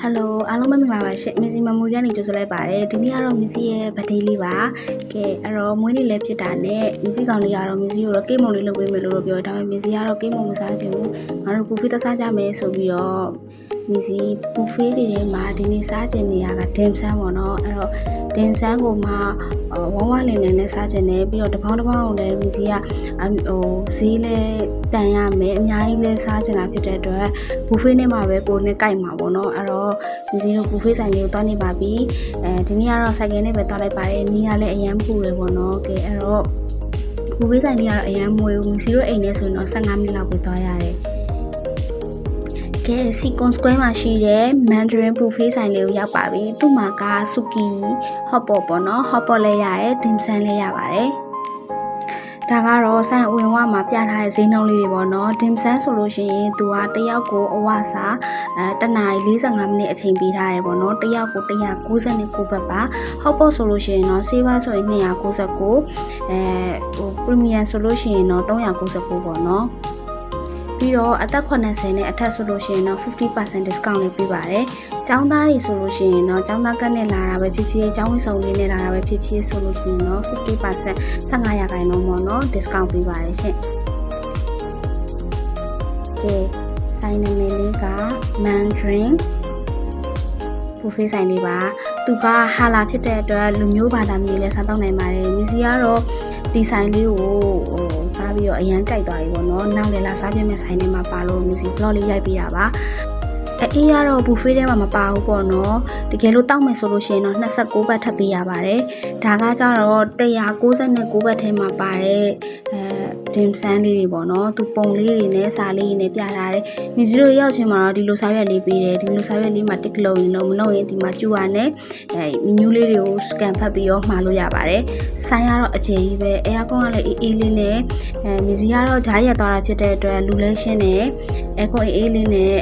Hello အားလုံးပဲမင်္ဂလာပါရှင် Missy Memory ကနေကြိုဆိုလိုက်ပါတယ်ဒီနေ့ကတော့ Missy ရဲ့ birthday လေးပါကဲအဲ့တော့မွေးနေ့လည်းဖြစ်တာနဲ့ Missy ကောင်လေးကတော့ Missy ကိုတော့ကိတ်မုံလေးလုပ်ပေးမယ်လို့ပြောတယ်ဒါပေမဲ့ Missy ကတော့ကိတ်မုံမစားချင်ဘူးငါတို့ buffet သက်စားကြမယ်ဆိုပြီးတော့ Missy buffet တွေထဲမှာဒီနေ့စားချင်နေရတာ dim sum ပေါ့နော်အဲ့တော့ dim sum ကိုမှဝမ်းဝမ်းလင်းလင်းနဲ့စားချင်တယ်ပြီးတော့တစ်ပေါင်းကိုလည်း Missy ကဈေးလဲတန်ရမယ်အများကြီးလဲစားချင်တာဖြစ်တဲ့အတွက် buffet နဲ့မှာပဲကိုနဲ့ကြိုက်မှာပေါ့နော်အဲ့တော့ Missy တို့ buffet ဆိုင်လေးကိုတွားနေပါပြီဒီနေ့ကတော့ဆိုင်ကယ်နဲ့ပဲတွားလိုက်ပါတယ်နီးကလည်းအရန်ပူတယ်ပေါ့နော်ကဲအဲ့တော့ buffet ဆိုင်လေးကတော့အရန်မွေးဘူး Missy တို့အိမ်ထဲဆိုရင်တော့15မိနစ်လောက်ပဲတွားရတယ်ကဲ Seacon Square မှာရှိတဲ့ Mandarin Buffet ဆိုင်လေးကိုရောက်ပါပြီသူ့မှာက Suki Hot Pot ပေါ့နော် Hot Pot လည်းရတယ် Dim Sum လည်းရပါတယ်ဒါကတော့ဆိုင်အဝင်ဝမှာပြထားတဲ့ဈေးနှုန်းလေးတွေပေါ့နော် Dim Sum ဆိုလို့ရှိရင်သူကတယောက်ကိုအဝစာတနာရီ45မိနစ်အချိန်ပေးထားတယ်ပေါ့နော်တယောက်ကို199ဘတ်ပါ Hot Pot ဆိုလို့ရှိရင်တော့ Silver ဆိုရင်299Premium ဆိုလို့ရှိရင်တော့399ပေါ့နော်ပြီးတော့အသက်80နဲ့အထက်ဆိုလို့ရှိရင်တော့ 50% discount လေးပေးပါတယ်။ကျောင်းသားတွေဆိုလို့ရှိရင်တော့ကျောင်းသားကတ်နဲ့လာတာပဲဖြစ်ဖြစ်ကျောင်းဝတ်စုံလေးနဲ့လာတာပဲဖြစ်ဖြစ်ဆိုလို့ရှိရင်တော့ 50% 15%ပေါ့နော် discount ပေးပါတယ်ရှင်။ကဲဆိုင်နာမည်လေးက Mandarin Buffet ဆိုင်လေးပါ။သူကဟာလာဖြစ်တဲ့အတွက်လူမျိုးဘာသာမျိုးလည်းစားတော့နိုင်ပါတယ်။ Missy ကတော့ဒီဆိုင်လေးကိုစားပြီးတော့အရန်ကြိုက်သွားပြီပေါ့နော်နောက်လေလာစားပြမဲ့ဆိုင်ထဲမှာပါလို့ Missy vlog လေးရိုက်ပေးတာပါအေးကတော့ buffet ထဲမှာမပါဘူးပေါ့နော်တကယ်လို့တောက်မယ်ဆိုလို့ရှိရင်တော့29ဘတ်ထပ်ပေးရပါတယ်ဒါကကြတော့199ဘတ်ထဲမှာပါတဲ့dim sum လေးတွေပေါ့နော်သူပုံလေးတွေနဲ့စာလေးတွေနဲ့ပြထားတယ် Missy တို့ရောက်ချင်းမှာတော့ဒီလိုစာရွက်လေးပေးတယ်ဒီလိုစာရွက်လေးမှာ tick လုပ်ရင်တော့မလုပ်ရင်ဒီမှာကျူရနဲ့menu လေးတွေကို scan ဖတ်ပြီးတော့မှာလို့ရပါတယ်ဆိုင်ကတော့အကျယ်ကြီးပဲ aircon ကလည်းအေးလေးနဲ့Missy ကတော့ဂျားရက်သွားတာဖြစ်တဲ့အတွက်လူလဲရှင်းတယ် aircon အေးလေးနဲ့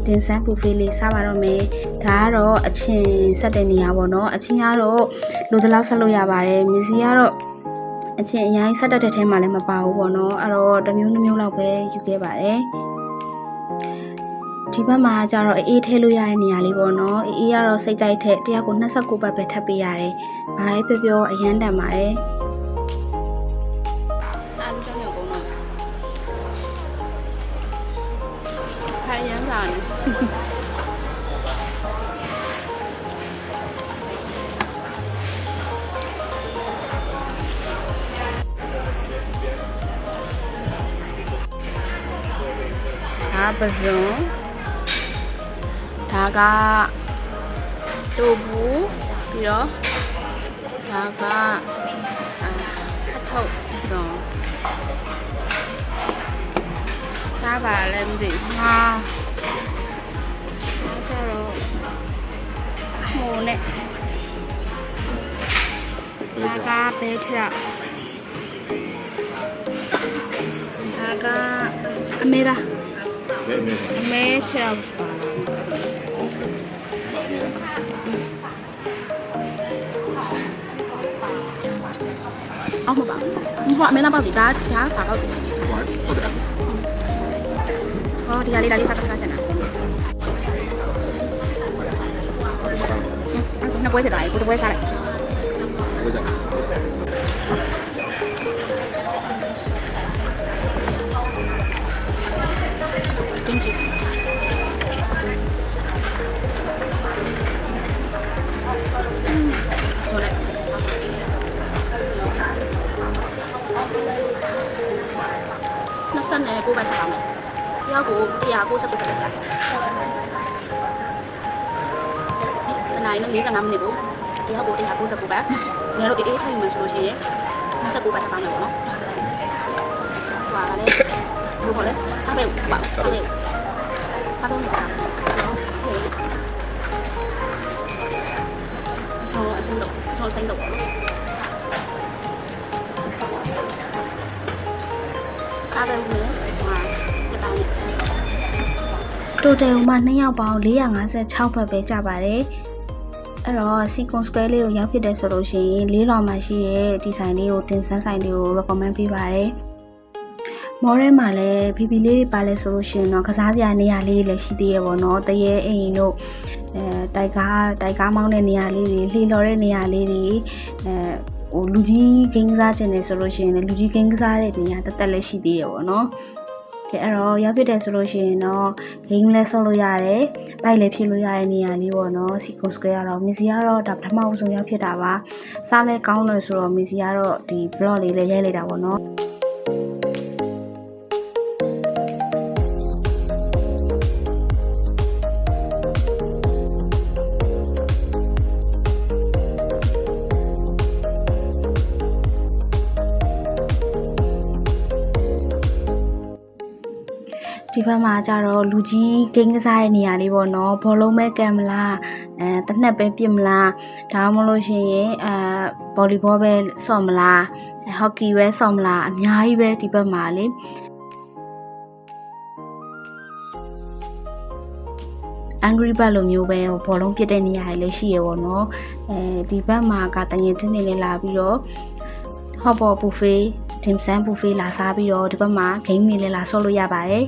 Dim Sum buffet လေးစားပါတော့မယ်ဒါကတော့အချင်းဆက်တဲ့နေရာပေါ့နော်အချင်းကတော့လိုတလောက်ဆက်လို့ရပါတယ်Missyကတော့အချင်းအရင်ဆက်တဲ့ထဲမှာလည်းမပါဘူးပေါ့နော်အဲ့တော့တစ်မျိုးနှစ်မျိုးလောက်ပဲယူခဲ့ပါတယ်ဒီဘက်မှာကျတော့အေးထဲလို့ရတဲ့နေရာလေးပေါ့နော်အေးကတော့စိတ်ကြိုက်တဲ့တယောက်ကို29ဘတ်ပဲထပ်ပေးရတယ်ဘာပဲပြောပြောအရန်တန်ပါတယ်အားလုံးကြောင်းရောက်ကုန်တော့ခိုင်ရမ်းလာနေဒါပဇွန်ဒါကတိုဘူးပြီးတော့ဒါကအထုပ်ပဇွန်ဒါပါလည်းမသိဟာကျတော့ဟိုနဲ့ဒါကပဲချရာဒါကအမေရာမဲချရာပါအောင်ပါဘာမဲနာပါဒီဒါပါတော့စီဟောဒီကလေးလာလေးစားချင်တာအဲ့ဒါပွဲဖြစ်သွားပြီကိုတပွဲစားလိုက်တင်ကြည့်ဆိုလိုက်29ဘတ်ထားမယ်တယောက်ကို199ဘတ်ကြာတနိုင်နဲ့45မိနစ်ကိုတယောက်ကို199ဘတ်ငယ်တော့အေးထိုင်မှဆိုလို့ရှိရင်29ဘတ်ထားမယ်ပေါ့နော်ဟွာလည်းဘယ်လိုလဲစားပဲပါစားပဲကြာဆောစိမ့်တော့စားပဲဝင်total မှာ2ယောက်ပေါင်း456ဘတ်ပဲကြပါတယ်အဲ့တော့ Seacon Square လေးကိုရောက်ဖြစ်တယ်ဆိုလို့ရှိရင်လေးလောင်မှာရှိတဲ့ဒီဆိုင်လေးကိုDim Sumဆိုင်လေးကို recommend ပေးပါတယ်မော်ရဲမှာလည်းဖီဖီလေးပါလဲဆိုလို့ရှိရင်တော့ကစားစရာနေရာလေးလည်းရှိသေးရပေါ့နော်တရေအိမ်တို့ တိုက်ကားမောင်းတဲ့နေရာလေးတွေလှေလော်တဲ့နေရာလေးတွေလူကြီးဂိမ်းကစားခြင်းနေဆိုလို့ရှိရင်လူကြီးဂိမ်းကစားတဲ့နေရာတက်လည်းရှိသေးတယ်ပေါ့နော်ကဲအဲ့တော့ရောက်ဖြစ်တယ်ဆိုလို့ရှိရင်တော့ဂိမ်းလည်းဆော့လို့ရတယ်ဘိုက်လည်းဖြစ်လို့ရတဲ့နေရာလေးပေါ့နော်စီကွန်စကွဲကတော့မီစီကတော့ဒါပထမဆုံးရောက်ဖြစ်တာပါစားလဲကောင်းလို့ဆိုတော့မီစီကတော့ဒီ vlog လေးလည်းရိုက်လိုက်တာပေါ့နော်ဒီဘက်မှာကျတော့လူကြီးဂိမ်းကစားတဲ့နေရာလေးပေါ့နော်ဘောလုံးပဲကံမလားတနက်ပဲပြစ်မလားဒါမှမဟုတ်လို့ရှိရင်ဗော်လီဘောပဲဆော့မလားဟော့ကီပဲဆော့မလားအများကြီးပဲဒီဘက်မှာလေAngry Bird လိုမျိုးပဲဘောလုံးပြစ်တဲ့နေရာတွေလည်းရှိရပေါ့နော်ဒီဘက်မှာကတငယ်ချင်းတွေနဲ့လာပြီးတော့ hot pot buffet dim sum buffet လာစားပြီးတော့ဒီဘက်မှာ game တွေလည်းလာဆော့လို့ရပါတယ်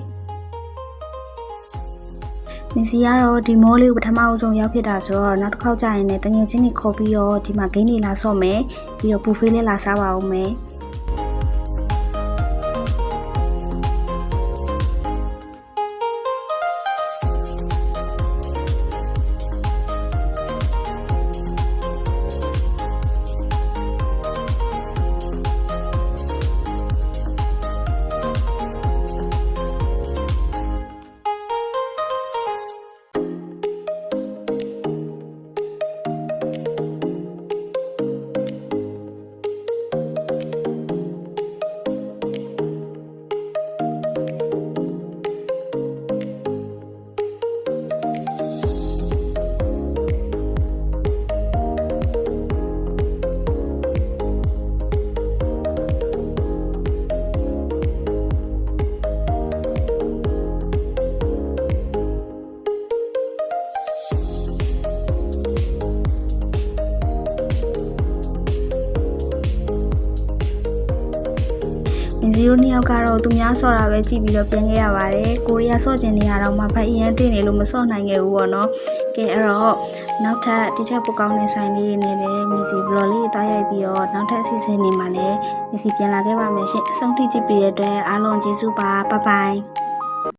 မီစီကတော့ဒီမောလေးကိုပထမအဆုံးရောက်ဖြစ်တာဆိုတော့နောက်တစ်ခေါက်ကြာရင်လည်းတငယ်ချင်းတွေခေါ်ပြီးတော့ဒီမှာဂိမ်းတွေလာဆော့မယ်ပြီးတော့ buffet လေးလာစားပါဦးမယ်0နှစ်ယောက်ကတော့သူများဆော့တာပဲကြည့်ပြီးတော့ပြန်ခဲ့ရပါတယ်ကိုရီးယားဆော့ခြင်းနေရာတော့မှဖတ်အရင်တင်နေလို့မဆော့နိုင်ခဲ့ဘူးပေါ့နော်ကဲအဲ့တော့နောက်ထပ်ဒီထက်ပိုကောင်းတဲ့ဆိုင်လေးနေလည်းမီစီ vlog လေးတွားရိုက်ပြီးတော့နောက်ထပ်အစီအစဉ်တွေမှာလည်းမီစီပြန်လာခဲ့ပါမယ်ရှင်အဆုံးထိကြည့်ပြီးရတဲ့အတွက်အားလုံးကျေးဇူးပါဘိုင်ဘိုင်